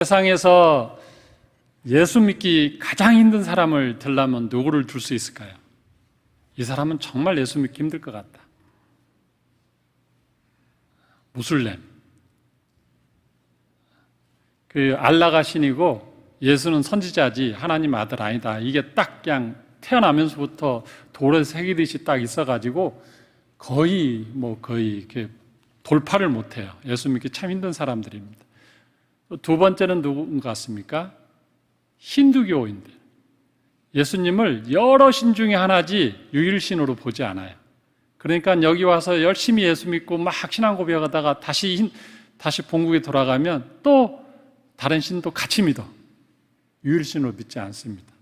세상에서 예수 믿기 가장 힘든 사람을 들려면 누구를 들 수 있을까요? 이 사람은 정말 예수 믿기 힘들 것 같다. 무슬림. 알라가 신이고 예수는 선지자지 하나님 아들 아니다. 이게 딱 그냥 태어나면서부터 돌에 새기듯이 딱 있어가지고 거의 이렇게 돌파를 못해요. 예수 믿기 참 힘든 사람들입니다. 두 번째는 누구 같습니까? 힌두교인들. 예수님을 여러 신 중에 하나지 유일신으로 보지 않아요. 그러니까 여기 와서 열심히 예수 믿고 막 신앙 고백하다가 다시 본국에 돌아가면 또 다른 신도 같이 믿어. 유일신으로 믿지 않습니다.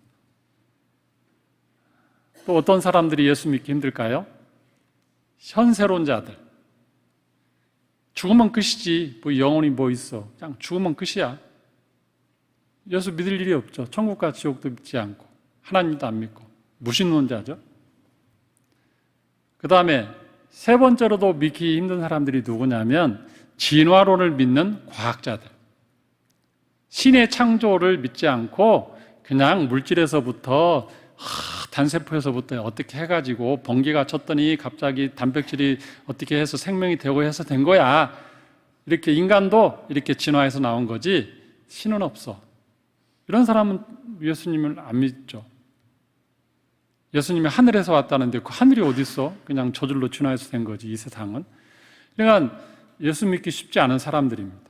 또 어떤 사람들이 예수 믿기 힘들까요? 현세론자들. 죽으면 끝이지. 영혼이 있어. 그냥 죽으면 끝이야. 예수 믿을 일이 없죠. 천국과 지옥도 믿지 않고 하나님도 안 믿고 무신론자죠. 그 다음에 세 번째로도 믿기 힘든 사람들이 누구냐면 진화론을 믿는 과학자들. 신의 창조를 믿지 않고 그냥 물질에서부터 단세포에서부터 어떻게 해가지고 번개가 쳤더니 갑자기 단백질이 어떻게 해서 생명이 되고 해서 된 거야. 이렇게 인간도 이렇게 진화해서 나온 거지 신은 없어. 이런 사람은 예수님을 안 믿죠. 예수님이 하늘에서 왔다는데 그 하늘이 어디 있어? 그냥 저절로 진화해서 된 거지 이 세상은. 그러니까 예수 믿기 쉽지 않은 사람들입니다.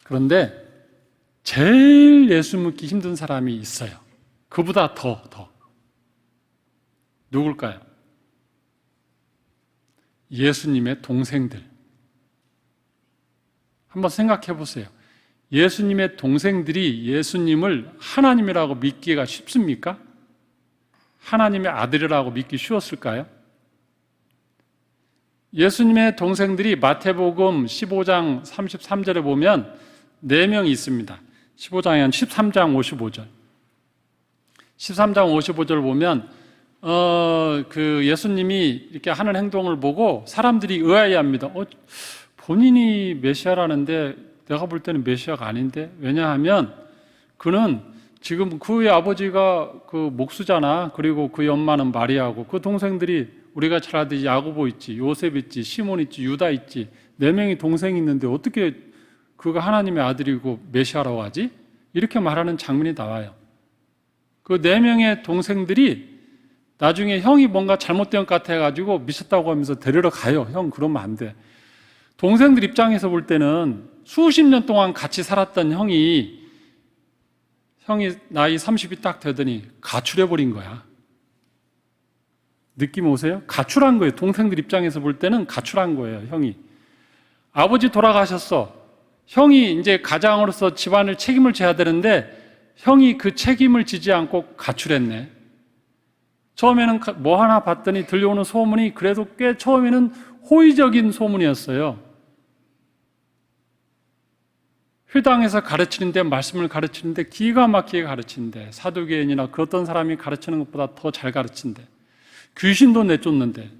그런데 제일 예수 믿기 힘든 사람이 있어요. 그보다 더. 누굴까요? 예수님의 동생들. 한번 생각해 보세요. 예수님의 동생들이 예수님을 하나님이라고 믿기가 쉽습니까? 하나님의 아들이라고 믿기 쉬웠을까요? 예수님의 동생들이 마태복음 15장 33절에 보면 4명이 있습니다. 15장에 한 13장 55절. 13장 55절을 보면 예수님이 이렇게 하는 행동을 보고 사람들이 의아해합니다. 본인이 메시아라는데 내가 볼 때는 메시아가 아닌데? 왜냐하면 그는 지금 그의 아버지가 목수잖아. 그리고 그의 엄마는 마리아고 그 동생들이 우리가 잘 아듯이 야고보 있지, 요셉 있지, 시몬 있지, 유다 있지. 4명이 동생이 있는데 어떻게 그가 하나님의 아들이고 메시아라고 하지? 이렇게 말하는 장면이 나와요. 그 4명의 동생들이 나중에 형이 뭔가 잘못된 것 같아가지고 미쳤다고 하면서 데리러 가요. 형 그러면 안 돼. 동생들 입장에서 볼 때는 수십 년 동안 같이 살았던 형이 나이 30이 딱 되더니 가출해버린 거야. 느낌 오세요? 가출한 거예요. 동생들 입장에서 볼 때는 가출한 거예요. 형이. 아버지 돌아가셨어. 형이 이제 가장으로서 집안을 책임을 져야 되는데 형이 그 책임을 지지 않고 가출했네. 처음에는 뭐 하나 봤더니 들려오는 소문이 그래도 꽤 처음에는 호의적인 소문이었어요. 회당에서 가르치는데 말씀을 가르치는데 기가 막히게 가르치는데 사두개인이나 그 어떤 사람이 가르치는 것보다 더 잘 가르친대. 귀신도 내쫓는데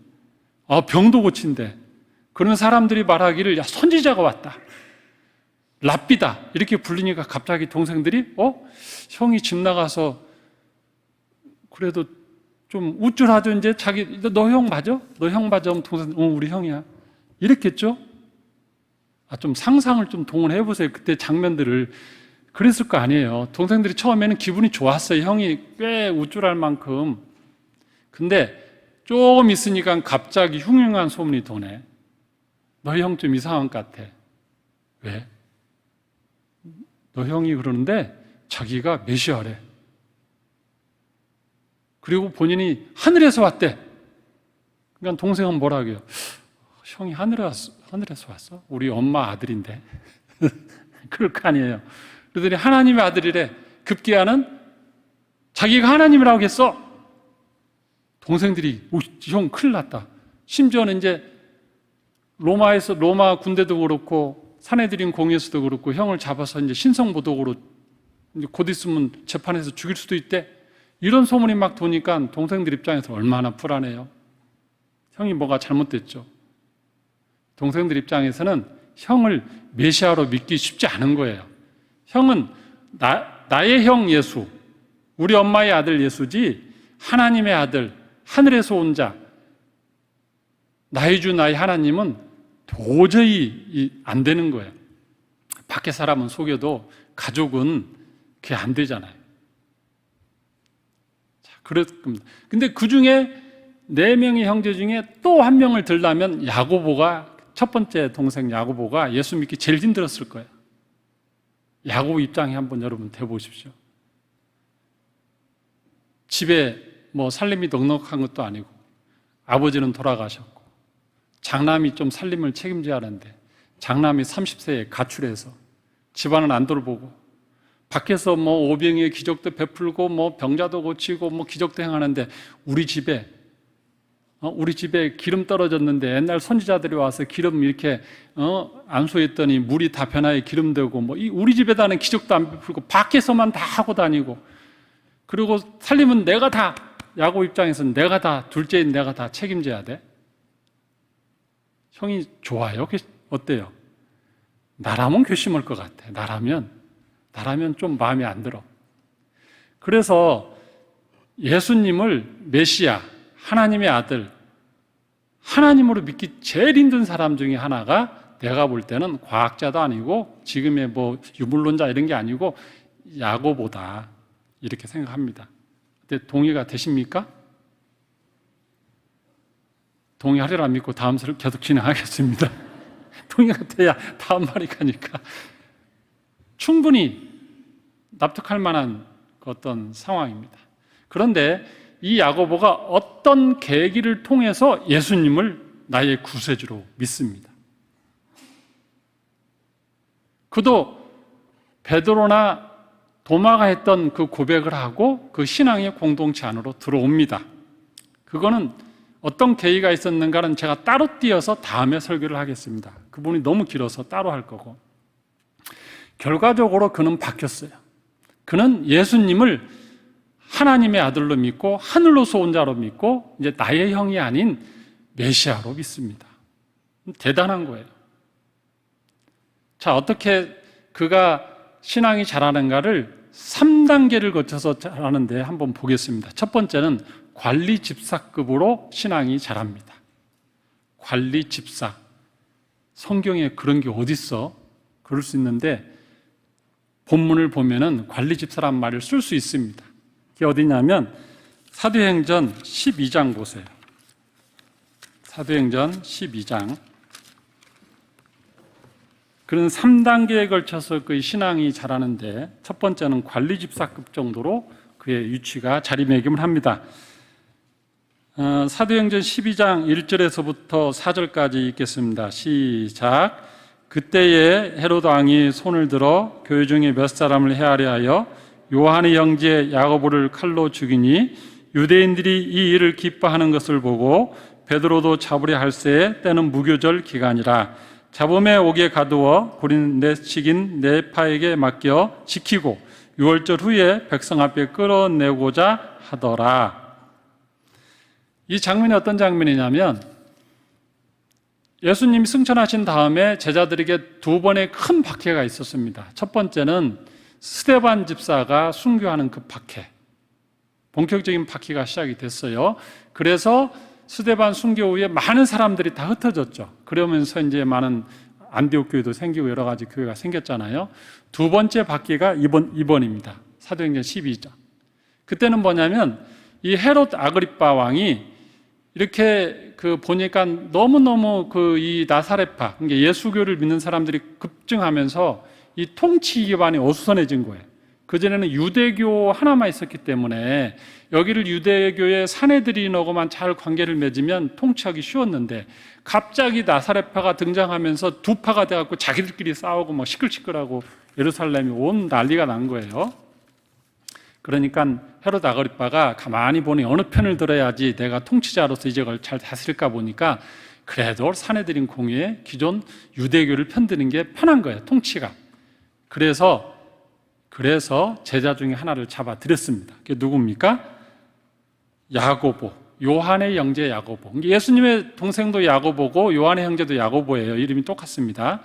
병도 고친대. 그런 사람들이 말하기를 야 선지자가 왔다. 랍비다. 이렇게 불리니까 갑자기 동생들이 형이 집 나가서 그래도 좀 우쭐하죠. 이제 너 형 맞아? 너 형 맞아? 동생 우리 형이야. 이랬겠죠? 좀 상상을 좀 동원해 보세요. 그때 장면들을. 그랬을 거 아니에요. 동생들이 처음에는 기분이 좋았어요. 형이 꽤 우쭐할 만큼. 근데 조금 있으니까 갑자기 흉흉한 소문이 도네. 너 형 좀 이상한 것 같아. 왜? 너 형이 그러는데 자기가 메시아래. 그리고 본인이 하늘에서 왔대. 그러니까 동생은 뭐라 하게요? 형이 하늘에서 왔어? 우리 엄마 아들인데. 그럴 거 아니에요. 그러더니 하나님의 아들이래. 급기야는 자기가 하나님이라고 했어. 동생들이 형 큰일 났다. 심지어는 이제 로마 군대도 그렇고 사내들인 공에서도 그렇고 형을 잡아서 이제 신성모독으로 곧 있으면 재판에서 죽일 수도 있대. 이런 소문이 막 도니까 동생들 입장에서 얼마나 불안해요. 형이 뭐가 잘못됐죠. 동생들 입장에서는 형을 메시아로 믿기 쉽지 않은 거예요. 형은 나의 형 예수, 우리 엄마의 아들 예수지 하나님의 아들, 하늘에서 온 자, 나의 주 나의 하나님은 도저히 안 되는 거예요. 밖에 사람은 속여도 가족은 그게 안 되잖아요. 자, 그렇습니다. 근데 그 중에 4명의 형제 중에 또 한 명을 들라면 야고보가, 첫 번째 동생 야고보가 예수 믿기 제일 힘들었을 거예요. 야고보 입장에 한번 여러분 대보십시오. 집에 뭐 살림이 넉넉한 것도 아니고 아버지는 돌아가셨고 장남이 좀 살림을 책임져야 하는데 장남이 30세에 가출해서 집안은 안 돌보고 밖에서 뭐 오병이의 기적도 베풀고 뭐 병자도 고치고 뭐 기적도 행하는데 우리 집에 기름 떨어졌는데 옛날 선지자들이 와서 기름 이렇게 안수했더니 물이 다 변화에 기름 되고 뭐 우리 집에다는 기적도 안 베풀고 밖에서만 다 하고 다니고 그리고 살림은 내가 다, 야고보 입장에서는 내가 다, 둘째인 내가 다 책임져야 돼. 형이 좋아요? 어때요? 나라면 괘씸할 것 같아. 나라면 좀 마음에 안 들어. 그래서 예수님을 메시아, 하나님의 아들, 하나님으로 믿기 제일 힘든 사람 중에 하나가 내가 볼 때는 과학자도 아니고 지금의 뭐 유물론자 이런 게 아니고 야고보다 이렇게 생각합니다. 근데 동의가 되십니까? 동의하리라 믿고 다음 설을 계속 진행하겠습니다. 동의가 돼야 다음 말이 가니까 충분히 납득할 만한 어떤 상황입니다. 그런데 이 야고보가 어떤 계기를 통해서 예수님을 나의 구세주로 믿습니다. 그도 베드로나 도마가 했던 그 고백을 하고 그 신앙의 공동체 안으로 들어옵니다. 그거는 어떤 계기가 있었는가는 제가 따로 띄어서 다음에 설교를 하겠습니다. 그분이 너무 길어서 따로 할 거고. 결과적으로 그는 바뀌었어요. 그는 예수님을 하나님의 아들로 믿고 하늘로서 온 자로 믿고 이제 나의 형이 아닌 메시아로 믿습니다. 대단한 거예요. 자, 어떻게 그가 신앙이 자라는가를 3단계를 거쳐서 자라는데 한번 보겠습니다. 첫 번째는 관리 집사급으로 신앙이 자랍니다. 관리 집사. 성경에 그런 게 어디 있어? 그럴 수 있는데 본문을 보면은 관리 집사란 말을 쓸 수 있습니다. 그게 어디냐면 사도행전 12장 보세요. 사도행전 12장. 그런 3단계에 걸쳐서 그의 신앙이 자라는데 첫 번째는 관리 집사급 정도로 그의 위치가 자리매김을 합니다. 사도행전 12장 1절에서부터 4절까지 읽겠습니다. 시작. 그때에 헤로드 왕이 손을 들어 교회 중에 몇 사람을 해하려 하여 요한의 형제 야고보를 칼로 죽이니 유대인들이 이 일을 기뻐하는 것을 보고 베드로도 잡으려 할새 때는 무교절 기간이라 잡음에 옥에 가두어 구린 내식인 네파에게 맡겨 지키고 6월절 후에 백성 앞에 끌어내고자 하더라. 이 장면이 어떤 장면이냐면 예수님이 승천하신 다음에 제자들에게 2번의 큰 박해가 있었습니다. 첫 번째는 스데반 집사가 순교하는 그 박해, 본격적인 박해가 시작이 됐어요. 그래서 스데반 순교 후에 많은 사람들이 다 흩어졌죠. 그러면서 이제 많은 안디옥 교회도 생기고 여러 가지 교회가 생겼잖아요. 2번째 박해가 이번입니다. 사도행전 12장. 그때는 뭐냐면 이 헤롯 아그리파 왕이 이렇게 보니까 너무너무 이 나사렛파, 그러니까 예수교를 믿는 사람들이 급증하면서 이 통치 기반이 어수선해진 거예요. 그전에는 유대교 하나만 있었기 때문에 여기를 유대교의 사내들인하고만 잘 관계를 맺으면 통치하기 쉬웠는데 갑자기 나사렛파가 등장하면서 두 파가 돼갖고 자기들끼리 싸우고 막 시끌시끌하고 예루살렘이 온 난리가 난 거예요. 그러니까 헤롯 아그리파가 가만히 보니 어느 편을 들어야지 내가 통치자로서 이 지역을 잘 다스릴까 보니까 그래도 사내들인 공의에 기존 유대교를 편드는 게 편한 거예요, 통치가. 그래서 제자 중에 하나를 잡아들였습니다. 그게 누굽니까? 야고보, 요한의 형제 야고보. 예수님의 동생도 야고보고 요한의 형제도 야고보예요. 이름이 똑같습니다.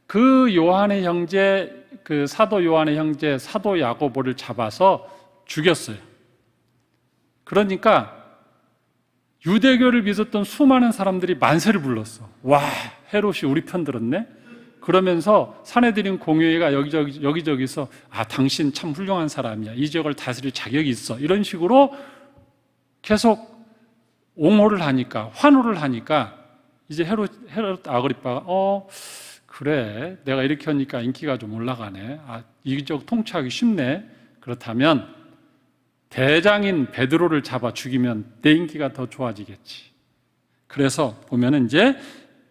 그 요한의 형제, 그 사도 요한의 형제 사도 야고보를 잡아서 죽였어요. 그러니까 유대교를 믿었던 수많은 사람들이 만세를 불렀어. 와, 헤롯이 우리 편 들었네? 그러면서 산헤드린 공회가 여기저기서 당신 참 훌륭한 사람이야. 이 지역을 다스릴 자격이 있어. 이런 식으로 계속 옹호를 하니까, 환호를 하니까 이제 헤롯 아그리빠가 그래, 내가 이렇게 하니까 인기가 좀 올라가네. 이 지역 통치하기 쉽네. 그렇다면 대장인 베드로를 잡아 죽이면 내 인기가 더 좋아지겠지. 그래서 보면은 이제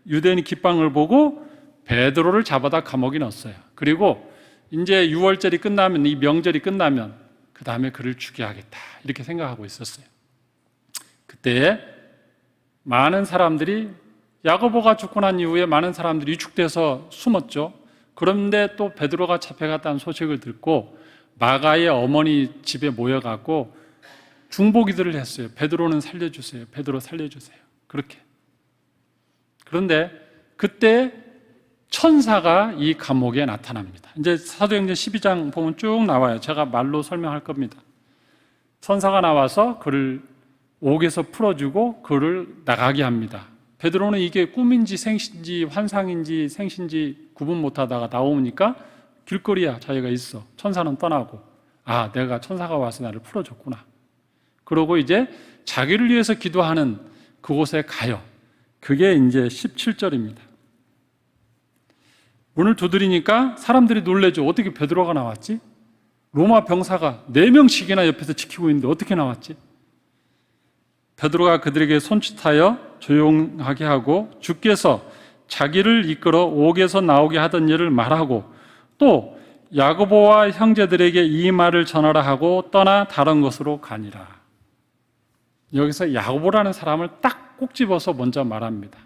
유대인이 기빵을 보고 베드로를 잡아다 감옥에 넣었어요. 그리고 이제 6월절이 끝나면, 이 명절이 끝나면 그 다음에 그를 죽여야겠다 이렇게 생각하고 있었어요. 그때 많은 사람들이, 야고보가 죽고 난 이후에 많은 사람들이 위축돼서 숨었죠. 그런데 또 베드로가 잡혀갔다는 소식을 듣고 마가의 어머니 집에 모여갖고 중보기도를 했어요. 베드로는 살려주세요. 베드로 살려주세요. 그렇게. 그런데 그때 천사가 이 감옥에 나타납니다. 이제 사도행전 12장 보면 쭉 나와요. 제가 말로 설명할 겁니다. 천사가 나와서 그를 옥에서 풀어주고 그를 나가게 합니다. 베드로는 이게 꿈인지 생신지 환상인지 생신지 구분 못하다가 나오니까 길거리야 자기가 있어. 천사는 떠나고 내가 천사가 와서 나를 풀어줬구나. 그러고 이제 자기를 위해서 기도하는 그곳에 가요. 그게 이제 17절입니다. 문을 두드리니까 사람들이 놀래죠. 어떻게 베드로가 나왔지? 로마 병사가 4명씩이나 옆에서 지키고 있는데 어떻게 나왔지? 베드로가 그들에게 손짓하여 조용하게 하고 주께서 자기를 이끌어 옥에서 나오게 하던 일을 말하고 또 야고보와 형제들에게 이 말을 전하라 하고 떠나 다른 곳으로 가니라. 여기서 야고보라는 사람을 딱 꼭 집어서 먼저 말합니다.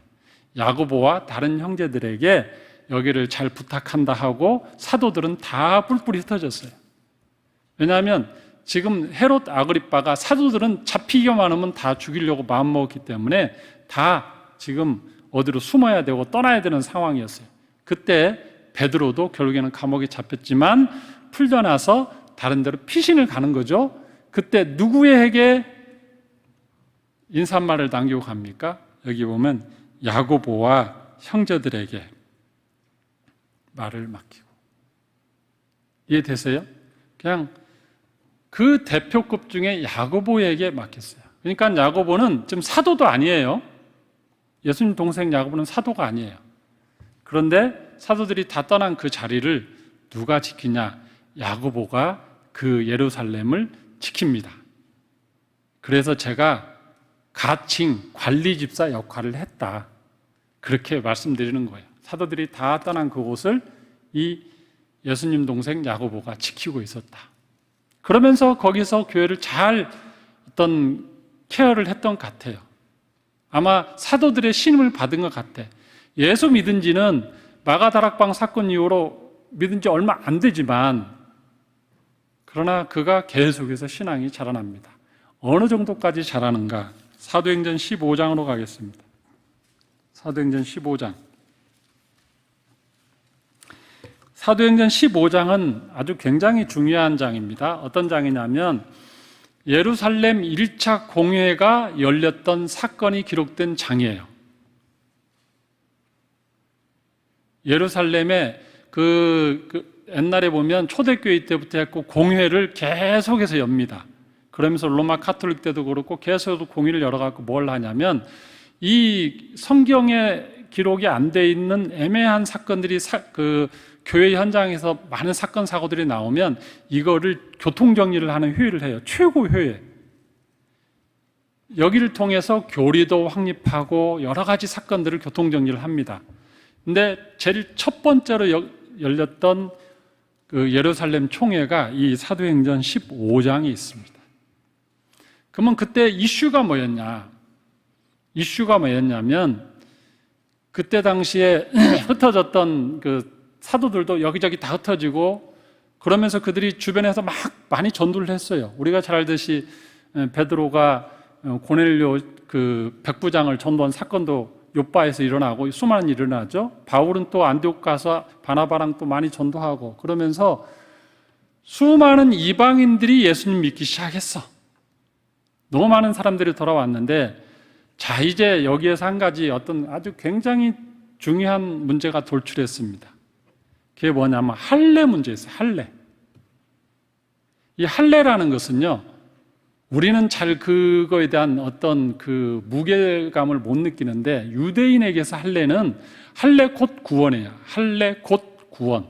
야고보와 다른 형제들에게 여기를 잘 부탁한다 하고 사도들은 다 뿔뿔이 흩어졌어요. 왜냐하면 지금 헤롯 아그리빠가 사도들은 잡히기만 하면 다 죽이려고 마음먹었기 때문에 다 지금 어디로 숨어야 되고 떠나야 되는 상황이었어요. 그때 베드로도 결국에는 감옥에 잡혔지만 풀려나서 다른 데로 피신을 가는 거죠. 그때 누구에게 인사말을 남기고 갑니까? 여기 보면 야고보와 형제들에게 말을 맡기고. 이해되세요? 그냥 그 대표급 중에 야고보에게 맡겼어요. 그러니까 야고보는 지금 사도도 아니에요. 예수님 동생 야고보는 사도가 아니에요. 그런데 사도들이 다 떠난 그 자리를 누가 지키냐? 야고보가 그 예루살렘을 지킵니다. 그래서 제가 가칭 관리 집사 역할을 했다. 그렇게 말씀드리는 거예요. 사도들이 다 떠난 그곳을 이 예수님 동생 야고보가 지키고 있었다. 그러면서 거기서 교회를 잘 어떤 케어를 했던 것 같아요. 아마 사도들의 신임을 받은 것 같아. 예수 믿은 지는 마가다락방 사건 이후로 믿은 지 얼마 안 되지만 그러나 그가 계속해서 신앙이 자라납니다. 어느 정도까지 자라는가? 사도행전 15장으로 가겠습니다. 사도행전 15장. 사도행전 15장은 아주 굉장히 중요한 장입니다. 어떤 장이냐면 예루살렘 1차 공회가 열렸던 사건이 기록된 장이에요. 예루살렘에 옛날에 보면 초대교회 때부터 했고 공회를 계속해서 엽니다. 그러면서 로마 카톨릭 때도 그렇고 계속 공회를 열어갖고 뭘 하냐면 이 성경에 기록이 안 돼 있는 애매한 사건들이 교회 현장에서 많은 사건 사고들이 나오면 이거를 교통정리를 하는 회의를 해요. 최고 회의. 여기를 통해서 교리도 확립하고 여러 가지 사건들을 교통정리를 합니다. 근데 제일 첫 번째로 열렸던 그 예루살렘 총회가 이 사도행전 15장에 있습니다. 그러면 그때 이슈가 뭐였냐? 이슈가 뭐였냐면 그때 당시에 흩어졌던 그 사도들도 여기저기 다 흩어지고 그러면서 그들이 주변에서 막 많이 전도를 했어요. 우리가 잘 알듯이 베드로가 고넬료 그 백부장을 전도한 사건도 요빠에서 일어나고 수많은 일이 일어나죠. 바울은 또 안디옥 가서 바나바랑 또 많이 전도하고 그러면서 수많은 이방인들이 예수님 믿기 시작했어. 너무 많은 사람들이 돌아왔는데, 자, 이제 여기에서 한 가지 어떤 아주 굉장히 중요한 문제가 돌출했습니다. 그게 뭐냐면 할례 문제였어요. 할례. 이 할례라는 것은요, 우리는 잘 그거에 대한 어떤 그 무게감을 못 느끼는데, 유대인에게서 할례는 할례 곧 구원이에요. 할례 곧 구원.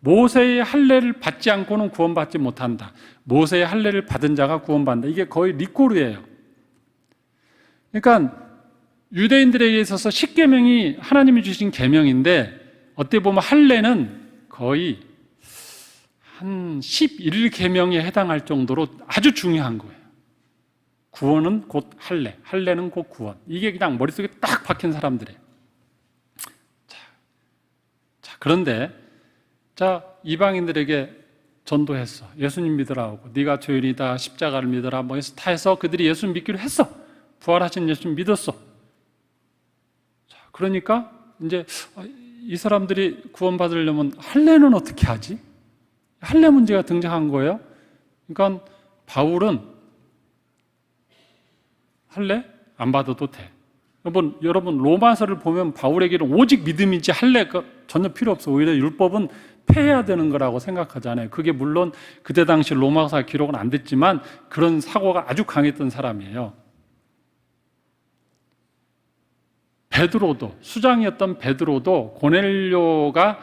모세의 할례를 받지 않고는 구원받지 못한다. 모세의 할례를 받은 자가 구원받는다. 이게 거의 리코르예요. 그러니까 유대인들에게 있어서 십계명이 하나님이 주신 계명인데, 어떻게 보면 할례는 거의 한 11계명에 해당할 정도로 아주 중요한 거예요. 구원은 곧 할례, 할례는 곧 구원. 이게 그냥 머릿속에 딱 박힌 사람들이에요. 자, 그런데 자, 이방인들에게 전도했어. 예수님 믿으라고. 네가 죄인이다, 십자가를 믿어라, 뭐 해서 다 해서 그들이 예수 믿기로 했어. 부활하신 예수 믿었어. 자, 그러니까 이제 이 사람들이 구원받으려면 할례는 어떻게 하지? 할례 문제가 등장한 거예요. 그러니까 바울은 할례 안 받아도 돼. 여러분 로마서를 보면 바울에게는 오직 믿음이지 할례가 전혀 필요 없어. 오히려 율법은 폐해야 되는 거라고 생각하잖아요. 그게 물론 그때 당시 로마서 기록은 안 됐지만 그런 사고가 아주 강했던 사람이에요. 베드로도, 수장이었던 베드로도 고넬료가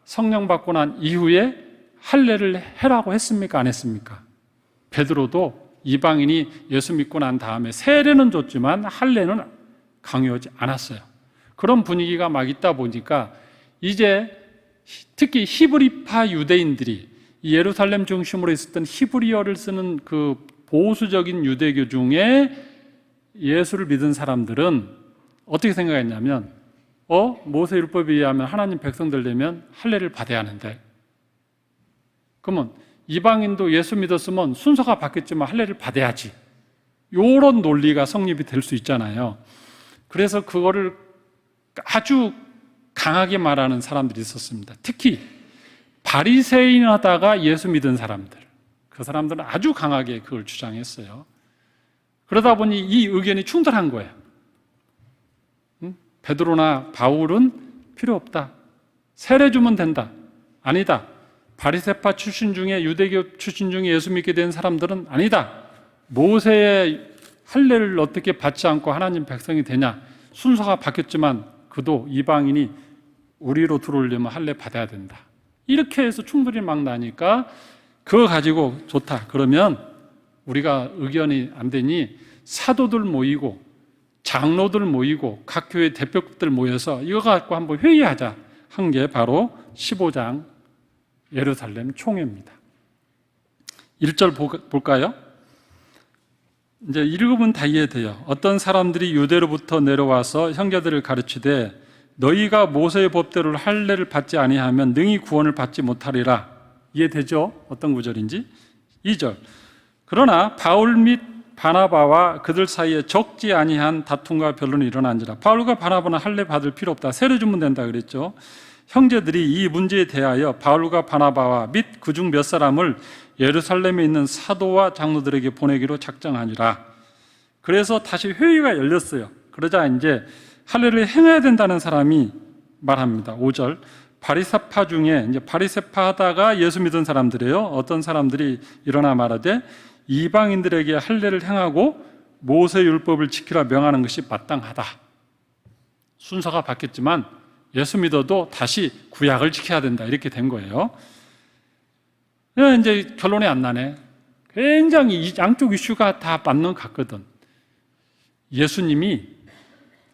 성령 받고 난 이후에 할례를 해라고 했습니까? 안 했습니까? 베드로도 이방인이 예수 믿고 난 다음에 세례는 줬지만 할례는 강요하지 않았어요. 그런 분위기가 막 있다 보니까 이제 특히 히브리파 유대인들이 예루살렘 중심으로 있었던 히브리어를 쓰는 그 보수적인 유대교 중에 예수를 믿은 사람들은 어떻게 생각했냐면 모세 율법에 의하면 하나님 백성들 되면 할례를 받아야 하는데, 그러면 이방인도 예수 믿었으면 순서가 바뀌었지만 할례를 받아야지. 이런 논리가 성립이 될 수 있잖아요. 그래서 그거를 아주 강하게 말하는 사람들이 있었습니다. 특히 바리새인 하다가 예수 믿은 사람들, 그 사람들은 아주 강하게 그걸 주장했어요. 그러다 보니 이 의견이 충돌한 거예요. 베드로나 바울은 필요 없다. 세례 주면 된다. 아니다. 바리새파 출신 중에, 유대교 출신 중에 예수 믿게 된 사람들은 아니다. 모세의 할례를 어떻게 받지 않고 하나님 백성이 되냐. 순서가 바뀌었지만 그도 이방인이 우리로 들어오려면 할례 받아야 된다. 이렇게 해서 충돌이 막 나니까 그거 가지고 좋다. 그러면 우리가 의견이 안 되니 사도들 모이고 장로들 모이고 각 교회 대표들 모여서 이거 갖고 한번 회의하자 한 게 바로 15장 예루살렘 총회입니다. 1절 볼까요? 이제 읽으면 다 이해돼요. 어떤 사람들이 유대로부터 내려와서 형제들을 가르치되 너희가 모세의 법대로 할례를 받지 아니하면 능히 구원을 받지 못하리라. 이해되죠? 어떤 구절인지? 2절. 그러나 바울 및 바나바와 그들 사이에 적지 아니한 다툼과 변론이 일어난지라. 바울과 바나바는 할례 받을 필요 없다. 세례 주면 된다 그랬죠. 형제들이 이 문제에 대하여 바울과 바나바와 및 그중 몇 사람을 예루살렘에 있는 사도와 장로들에게 보내기로 작정하니라. 그래서 다시 회의가 열렸어요. 그러자 이제 할례를 행해야 된다는 사람이 말합니다. 5절. 바리새파 중에 이제 바리새파 하다가 예수 믿은 사람들이에요. 어떤 사람들이 일어나 말하되 이방인들에게 할례를 행하고 모세 율법을 지키라 명하는 것이 마땅하다. 순서가 바뀌었지만 예수 믿어도 다시 구약을 지켜야 된다. 이렇게 된 거예요. 이제 결론이 안 나네. 굉장히 이 양쪽 이슈가 다 맞는 것 같거든. 예수님이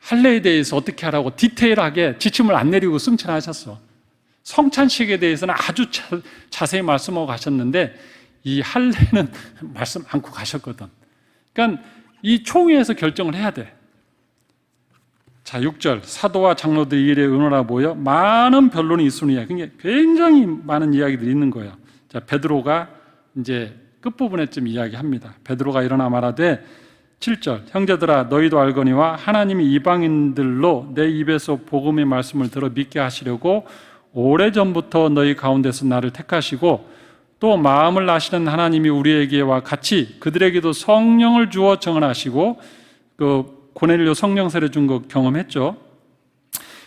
할례에 대해서 어떻게 하라고 디테일하게 지침을 안 내리고 승천하셨어. 성찬식에 대해서는 아주 자세히 말씀하고 가셨는데 이 할례는 말씀 않고 가셨거든. 그러니까 이 총회에서 결정을 해야 돼. 자, 6절. 사도와 장로들이 일에 의논하 모여 많은 변론이 있으니야. 굉장히 많은 이야기들이 있는 거예요. 자, 베드로가 이제 끝부분에 좀 이야기합니다. 베드로가 일어나 말하되 7절 형제들아 너희도 알거니와 하나님이 이방인들로 내 입에서 복음의 말씀을 들어 믿게 하시려고 오래전부터 너희 가운데서 나를 택하시고 또 마음을 아시는 하나님이 우리에게와 같이 그들에게도 성령을 주어 정언하시고 그 고넬료 성령 세례 준 거 경험했죠.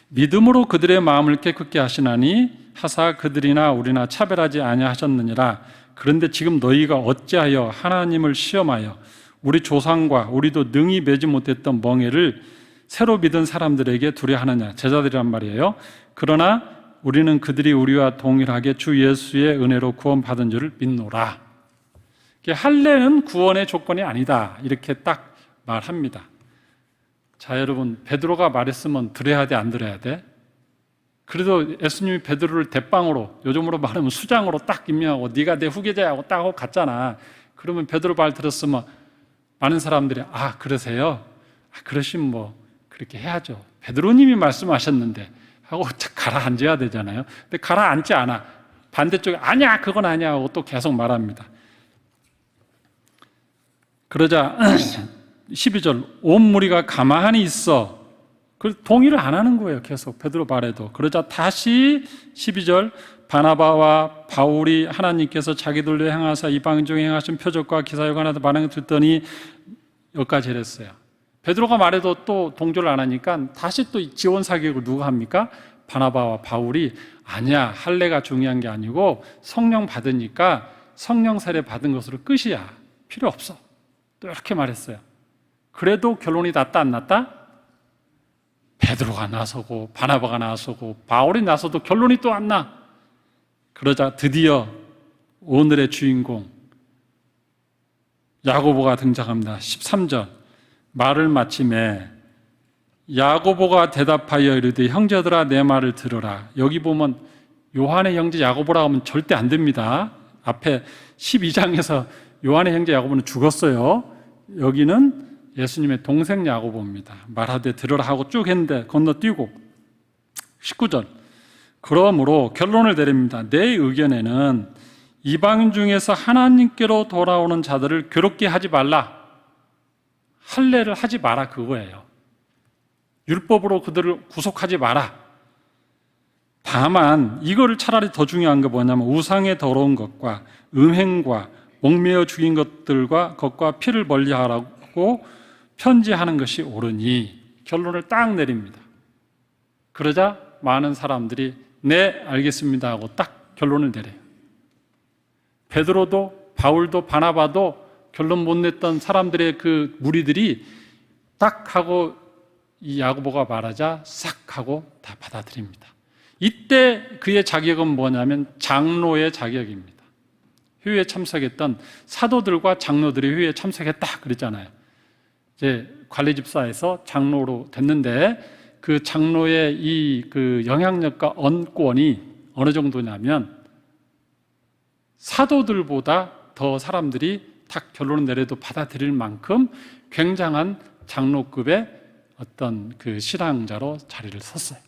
믿음으로 그들의 마음을 깨끗게 하시나니 하사 그들이나 우리나 차별하지 아니하셨느니라. 그런데 지금 너희가 어찌하여 하나님을 시험하여 우리 조상과 우리도 능히 매지 못했던 멍에를 새로 믿은 사람들에게 두려하느냐. 제자들이란 말이에요. 그러나 우리는 그들이 우리와 동일하게 주 예수의 은혜로 구원받은 줄을 믿노라. 할례는 구원의 조건이 아니다, 이렇게 딱 말합니다. 자, 여러분, 베드로가 말했으면 들어야 돼, 안 들어야 돼? 그래도 예수님이 베드로를 대빵으로, 요즘으로 말하면 수장으로 딱 임명하고 네가 내 후계자하고 딱 하고 갔잖아. 그러면 베드로 말 들었으면 많은 사람들이 그러세요? 그러시면 뭐 그렇게 해야죠. 베드로님이 말씀하셨는데 하고 가라앉아야 되잖아요. 근데 가라앉지 않아. 반대쪽에 아니야, 그건 아니야 하고 또 계속 말합니다. 그러자 12절 온 무리가 가만히 있어. 동의를 안 하는 거예요. 계속 베드로 말에도. 그러자 다시 12절 바나바와 바울이 하나님께서 자기들로 행하사 이방인 중에 행하신 표적과 기사역을 하나 많은 걸 듣더니 여기까지 이랬어요. 베드로가 말해도 또 동조를 안 하니까 다시 또 지원 사격을 누가 합니까? 바나바와 바울이 아니야, 할례가 중요한 게 아니고 성령 받으니까 성령 세례 받은 것으로 끝이야. 필요 없어. 또 이렇게 말했어요. 그래도 결론이 났다 안 났다? 베드로가 나서고 바나바가 나서고 바울이 나서도 결론이 또 안 나. 그러자 드디어 오늘의 주인공 야고보가 등장합니다. 13절 말을 마침에 야고보가 대답하여 이르되 형제들아 내 말을 들으라. 여기 보면 요한의 형제 야고보라고 하면 절대 안 됩니다. 앞에 12장에서 요한의 형제 야고보는 죽었어요. 여기는 예수님의 동생 야고보입니다. 말하되 들으라 하고 쭉 했는데 건너뛰고 19절 그러므로 결론을 내립니다. 내 의견에는 이방인 중에서 하나님께로 돌아오는 자들을 괴롭게 하지 말라. 할례를 하지 마라, 그거예요. 율법으로 그들을 구속하지 마라. 다만 이거를 차라리 더 중요한 게 뭐냐면 우상의 더러운 것과 음행과 목매어 죽인 것과 피를 멀리하라고 편지하는 것이 옳으니 결론을 딱 내립니다. 그러자 많은 사람들이 네, 알겠습니다 하고 딱 결론을 내려요. 베드로도 바울도 바나바도 결론 못 냈던 사람들의 그 무리들이 딱 하고 이 야고보가 말하자 싹 하고 다 받아들입니다. 이때 그의 자격은 뭐냐면 장로의 자격입니다. 회의에 참석했던 사도들과 장로들이 회의에 참석했다 그랬잖아요. 이제 관리집사에서 장로로 됐는데 그 장로의 이 그 영향력과 언권이 어느 정도냐면 사도들보다 더 사람들이 딱 결론을 내려도 받아들일 만큼 굉장한 장로급의 어떤 그 신앙자로 자리를 섰어요.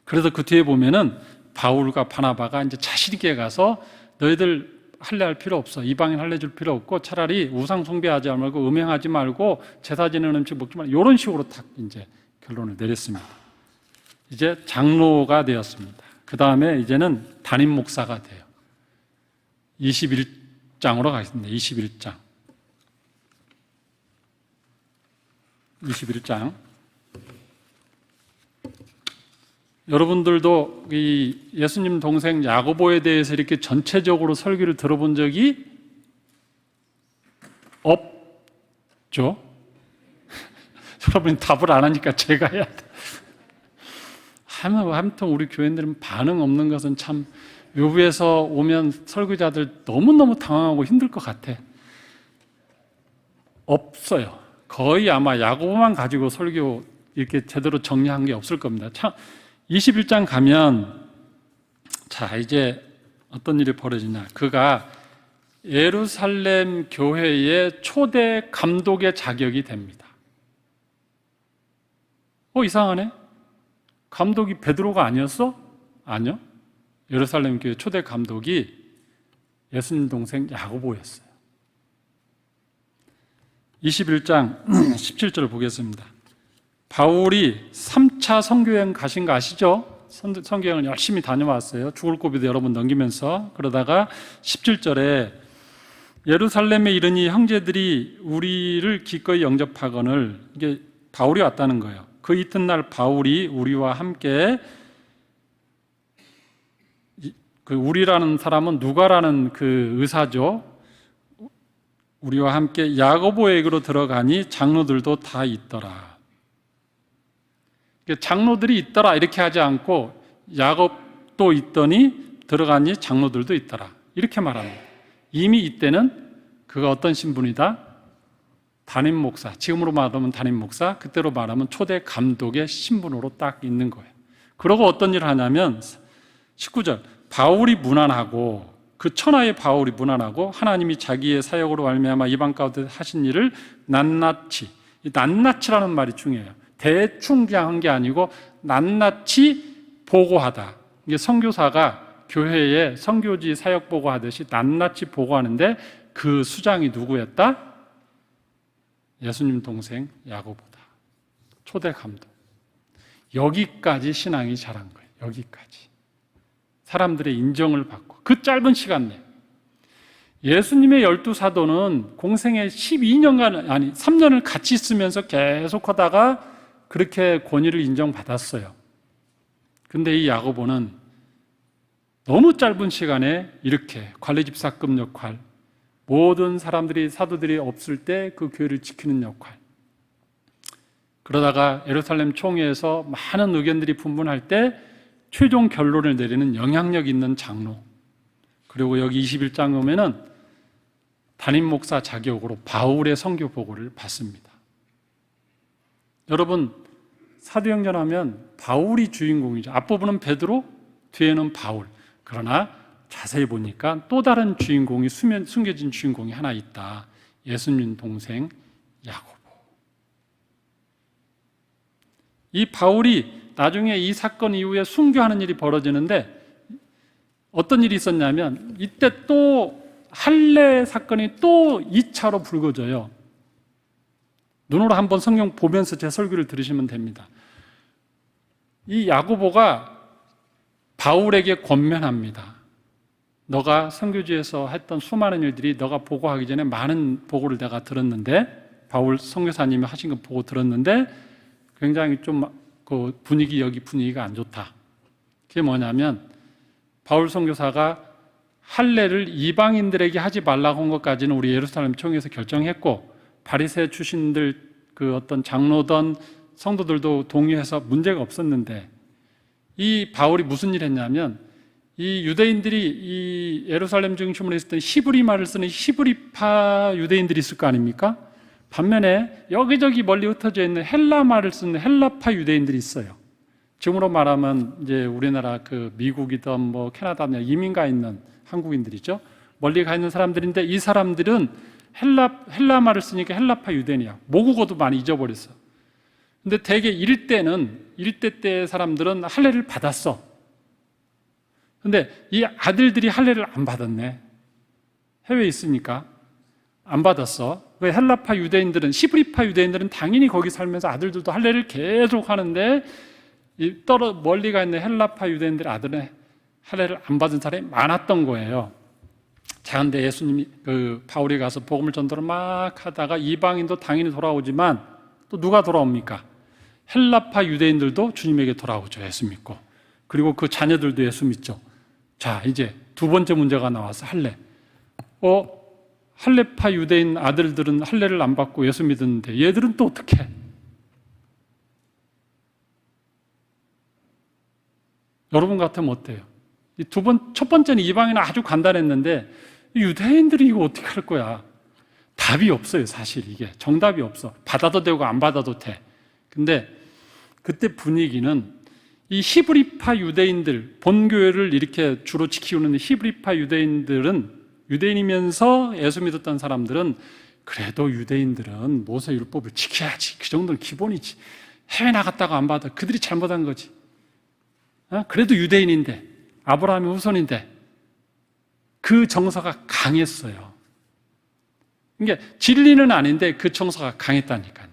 그래서 그 뒤에 보면은 바울과 바나바가 이제 자신 있게 가서 너희들 할례할 필요 없어. 이방인 할례 줄 필요 없고 차라리 우상 숭배하지 말고 음행하지 말고 제사 지내는 음식 먹지 말고 이런 식으로 딱 이제 결론을 내렸습니다. 이제 장로가 되었습니다. 그 다음에 이제는 담임 목사가 돼요. 21장으로 가겠습니다. 21장. 여러분들도 이 예수님 동생 야고보에 대해서 이렇게 전체적으로 설교를 들어본 적이 없죠? 여러분이 답을 안 하니까 제가 해야 돼. 아무튼 우리 교인들은 반응 없는 것은 참 외부에서 오면 설교자들 너무너무 당황하고 힘들 것 같아. 없어요. 거의 아마 야고보만 가지고 설교 이렇게 제대로 정리한 게 없을 겁니다. 참 21장 가면 자 이제 어떤 일이 벌어지냐. 그가 예루살렘 교회의 초대 감독의 자격이 됩니다. 이상하네. 감독이 베드로가 아니었어? 아니요. 예루살렘 교회 초대 감독이 예수님 동생 야고보였어요. 21장 17절을 보겠습니다. 바울이 3차 선교여행 가신 거 아시죠? 선교여행을 열심히 다녀왔어요. 죽을 고비도 여러 번 넘기면서. 그러다가 17절에 예루살렘에 이르니 형제들이 우리를 기꺼이 영접하거늘, 이게 바울이 왔다는 거예요. 그 이튿날 바울이 우리와 함께, 그 우리라는 사람은 누가라는 그 의사죠. 우리와 함께 야고보에게로 들어가니 장로들도 다 있더라. 장로들이 있더라 이렇게 하지 않고 야곱도 있더니 들어가니 장로들도 있더라 이렇게 말합니다. 이미 이때는 그가 어떤 신분이다? 담임 목사, 지금으로 말하면 담임 목사, 그때로 말하면 초대 감독의 신분으로 딱 있는 거예요. 그러고 어떤 일을 하냐면 19절, 바울이 무난하고, 그 천하의 바울이 무난하고 하나님이 자기의 사역으로 말미암아 이방 가운데 하신 일을 낱낱이, 이 낱낱이라는 말이 중요해요. 대충 그냥 한 게 아니고 낱낱이 보고하다. 이게 선교사가 교회에 선교지 사역 보고하듯이 낱낱이 보고하는데 그 수장이 누구였다? 예수님 동생 야고보다. 초대 감독. 여기까지 신앙이 자란 거예요. 여기까지. 사람들의 인정을 받고 그 짧은 시간 내에 예수님의 12사도는 공생애 12년간, 아니 3년을 같이 있으면서 계속 하다가 그렇게 권위를 인정받았어요. 근데 이 야고보는 너무 짧은 시간에 이렇게 관리집사급 역할, 모든 사람들이, 사도들이 없을 때 그 교회를 지키는 역할, 그러다가 예루살렘 총회에서 많은 의견들이 분분할 때 최종 결론을 내리는 영향력 있는 장로, 그리고 여기 21장 보면은 담임 목사 자격으로 바울의 선교 보고를 받습니다. 여러분, 사도행전 하면 바울이 주인공이죠. 앞부분은 베드로, 뒤에는 바울. 그러나 자세히 보니까 또 다른 주인공이, 숨겨진 주인공이 하나 있다. 예수님 동생 야고보. 이 바울이 나중에 이 사건 이후에 순교하는 일이 벌어지는데 어떤 일이 있었냐면 이때 또 할례 사건이 또 2차로 불거져요. 눈으로 한번 성경 보면서 제 설교를 들으시면 됩니다. 이 야고보가 바울에게 권면합니다. 너가 선교지에서 했던 수많은 일들이 너가 보고하기 전에 많은 보고를 내가 들었는데, 바울 선교사님이 하신 거 보고 들었는데 굉장히 좀 그 분위기, 여기 분위기가 안 좋다. 그게 뭐냐면 바울 선교사가 할례를 이방인들에게 하지 말라고 한 것까지는 우리 예루살렘 총회에서 결정했고 바리새 출신들 그 어떤 장로든 성도들도 동의해서 문제가 없었는데, 이 바울이 무슨 일을 했냐면 이 유대인들이 이 예루살렘 중심으로 있었던 히브리 말을 쓰는 히브리파 유대인들이 있을 거 아닙니까? 반면에 여기저기 멀리 흩어져 있는 헬라 말을 쓰는 헬라파 유대인들이 있어요. 지금으로 말하면 이제 우리나라 그 미국이든 뭐 캐나다나 이민 가 있는 한국인들이죠. 멀리 가 있는 사람들인데 이 사람들은 헬라 말을 쓰니까 헬라파 유대인이야. 모국어도 많이 잊어버렸어. 근데 대개 일대 때 사람들은 할례를 받았어. 근데 이 아들들이 할례를 안 받았네. 해외에 있으니까 안 받았어. 왜? 헬라파 유대인들은, 히브리파 유대인들은 당연히 거기 살면서 아들들도 할례를 계속 하는데 멀리 가 있는 헬라파 유대인들 아들은 할례를 안 받은 사람이 많았던 거예요. 자, 근데 예수님이 바울이 가서 복음을 전도를 막 하다가 이방인도 당연히 돌아오지만 또 누가 돌아옵니까? 헬라파 유대인들도 주님에게 돌아오죠. 예수 믿고. 그리고 그 자녀들도 예수 믿죠. 자, 이제 두 번째 문제가 나와서 할례. 할례파 유대인 아들들은 할례를 안 받고 예수 믿었는데 얘들은 또 어떻게 해? 여러분 같으면 어때요? 첫 번째는 이방인은 아주 간단했는데 유대인들이 이거 어떻게 할 거야? 답이 없어요. 사실 이게 정답이 없어. 받아도 되고 안 받아도 돼. 근데 그때 분위기는 이 히브리파 유대인들, 본교회를 이렇게 주로 지키는 히브리파 유대인들은, 유대인이면서 예수 믿었던 사람들은 그래도 유대인들은 모세 율법을 지켜야지. 그 정도는 기본이지. 해외 나갔다가 안 받아. 그들이 잘못한 거지. 그래도 유대인인데, 아브라함의 후손인데, 그 정서가 강했어요. 그러니까 진리는 아닌데 그 정서가 강했다니까요.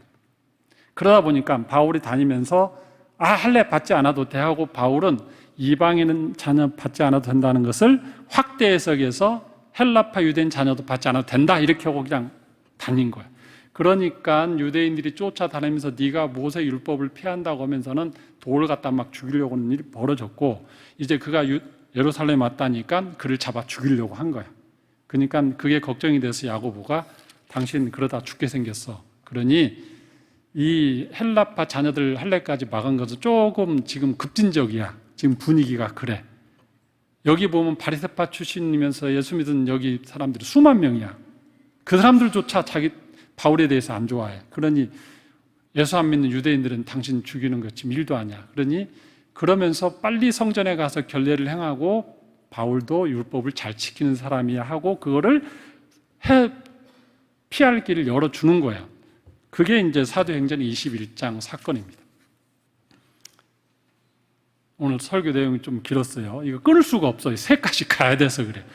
그러다 보니까 바울이 다니면서 할례 받지 않아도 돼 하고 바울은 이방인은 자녀 받지 않아도 된다는 것을 확대 해석해서 헬라파 유대인 자녀도 받지 않아도 된다 이렇게 하고 그냥 다닌 거예요. 그러니까 유대인들이 쫓아다니면서 네가 모세 율법을 피한다고 하면서는 돌을 갖다 막 죽이려고 하는 일이 벌어졌고, 이제 그가 예루살렘에 왔다니까 그를 잡아 죽이려고 한 거야. 그러니까 그게 걱정이 돼서 야고보가 당신 그러다 죽게 생겼어. 그러니 이 헬라파 자녀들 할례까지 막은 것은 조금 지금 급진적이야. 지금 분위기가 그래. 여기 보면 바리새파 출신이면서 예수 믿은 여기 사람들이 수만 명이야. 그 사람들조차 자기 바울에 대해서 안 좋아해. 그러니 예수 안 믿는 유대인들은 당신 죽이는 것 지금 일도 아니야. 그러면서 빨리 성전에 가서 결례를 행하고 바울도 율법을 잘 지키는 사람이야 하고 그거를 피할 길을 열어주는 거야. 그게 이제 사도행전 21장 사건입니다. 오늘 설교 내용이 좀 길었어요. 이거 끊을 수가 없어요. 새까지 가야 돼서 그래.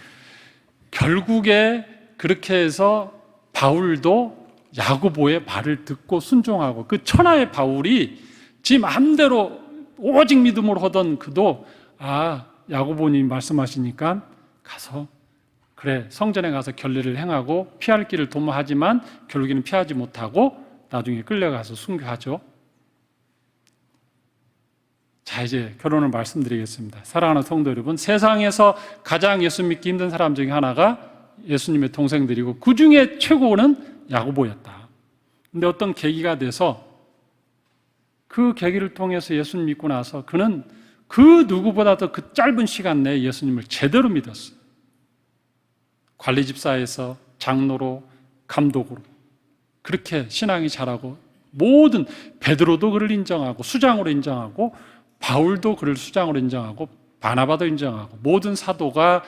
결국에 그렇게 해서 바울도 야고보의 말을 듣고 순종하고, 그 천하의 바울이 지 마음대로 오직 믿음으로 하던 그도 야고보님 말씀하시니까 가서 그래 성전에 가서 결례를 행하고 피할 길을 도모하지만 결국에는 피하지 못하고 나중에 끌려가서 순교하죠. 자, 이제 결론을 말씀드리겠습니다. 사랑하는 성도 여러분, 세상에서 가장 예수 믿기 힘든 사람 중에 하나가 예수님의 동생들이고 그 중에 최고는 야고보였다. 근데 어떤 계기가 돼서 그 계기를 통해서 예수님 믿고 나서 그는 그 누구보다도 그 짧은 시간 내에 예수님을 제대로 믿었어요. 관리집사에서 장로로 감독으로 그렇게 신앙이 자라고, 모든 베드로도 그를 인정하고 수장으로 인정하고 바울도 그를 수장으로 인정하고 바나바도 인정하고 모든 사도가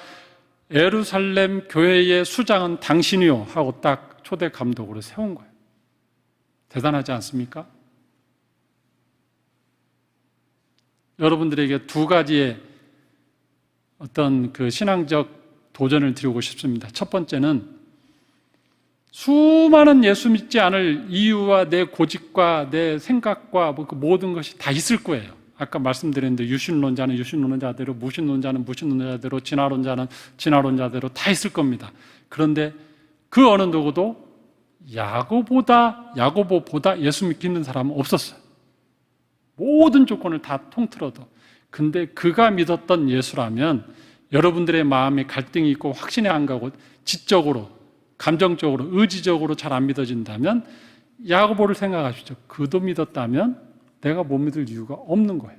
예루살렘 교회의 수장은 당신이요 하고 딱 초대 감독으로 세운 거예요. 대단하지 않습니까? 여러분들에게 두 가지의 어떤 그 신앙적 도전을 드리고 싶습니다. 첫 번째는 수많은 예수 믿지 않을 이유와 내 고집과 내 생각과 그 모든 것이 다 있을 거예요. 아까 말씀드렸는데 유신론자는 유신론자대로, 무신론자는 무신론자대로, 진화론자는 진화론자대로 다 있을 겁니다. 그런데 그 어느 누구도 야고보보다 예수 믿기 힘든 사람은 없었어요. 모든 조건을 다 통틀어도. 근데 그가 믿었던 예수라면 여러분들의 마음에 갈등이 있고 확신이 안 가고 지적으로, 감정적으로, 의지적으로 잘 안 믿어진다면 야고보를 생각하시죠. 그도 믿었다면 내가 못 믿을 이유가 없는 거예요.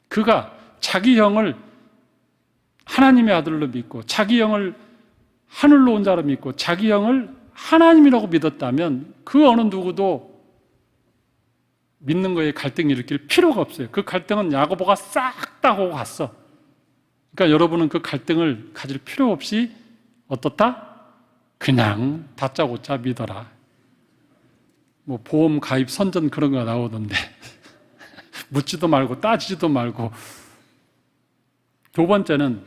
그가 자기 형을 하나님의 아들로 믿고 자기 형을 하늘로 온 자로 믿고 자기 형을 하나님이라고 믿었다면 그 어느 누구도 믿는 거에 갈등을 일으킬 필요가 없어요. 그 갈등은 야고보가 싹 다 하고 갔어. 그러니까 여러분은 그 갈등을 가질 필요 없이 어떻다? 그냥 다짜고짜 믿어라. 뭐 보험 가입 선전 그런 거 나오던데 묻지도 말고 따지지도 말고. 두 번째는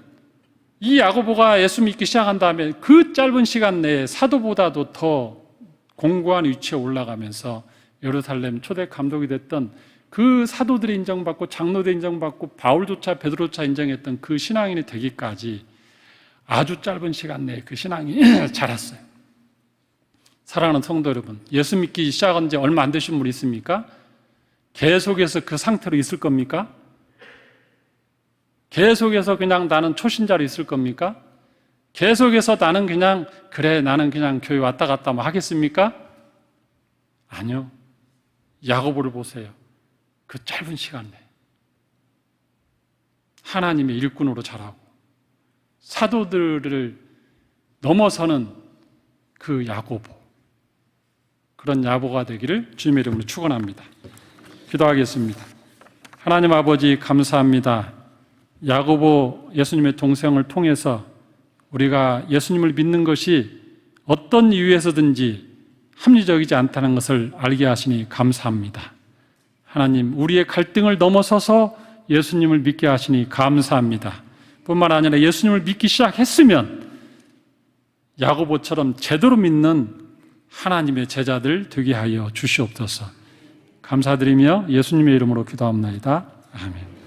이 야고보가 예수 믿기 시작한 다음에 그 짧은 시간 내에 사도보다도 더 공고한 위치에 올라가면서 예루살렘 초대 감독이 됐던 그 사도들이 인정받고 장로들이 인정받고 바울조차 베드로조차 인정했던 그 신앙인이 되기까지 아주 짧은 시간 내에 그 신앙이 자랐어요. 사랑하는 성도 여러분, 예수 믿기 시작한 지 얼마 안 되신 분 있습니까? 계속해서 그 상태로 있을 겁니까? 계속해서 그냥 나는 초신자로 있을 겁니까? 계속해서 나는 그냥 교회 왔다 갔다 뭐 하겠습니까? 아니요. 야고보를 보세요. 그 짧은 시간 내에 하나님의 일꾼으로 자라고 사도들을 넘어서는 그 야고보, 그런 야고보가 되기를 주님의 이름으로 축원합니다. 기도하겠습니다. 하나님 아버지 감사합니다. 야고보 예수님의 동생을 통해서 우리가 예수님을 믿는 것이 어떤 이유에서든지 합리적이지 않다는 것을 알게 하시니 감사합니다. 하나님, 우리의 갈등을 넘어서서 예수님을 믿게 하시니 감사합니다. 뿐만 아니라 예수님을 믿기 시작했으면 야고보처럼 제대로 믿는 하나님의 제자들 되게 하여 주시옵소서. 감사드리며 예수님의 이름으로 기도합나이다. 아멘.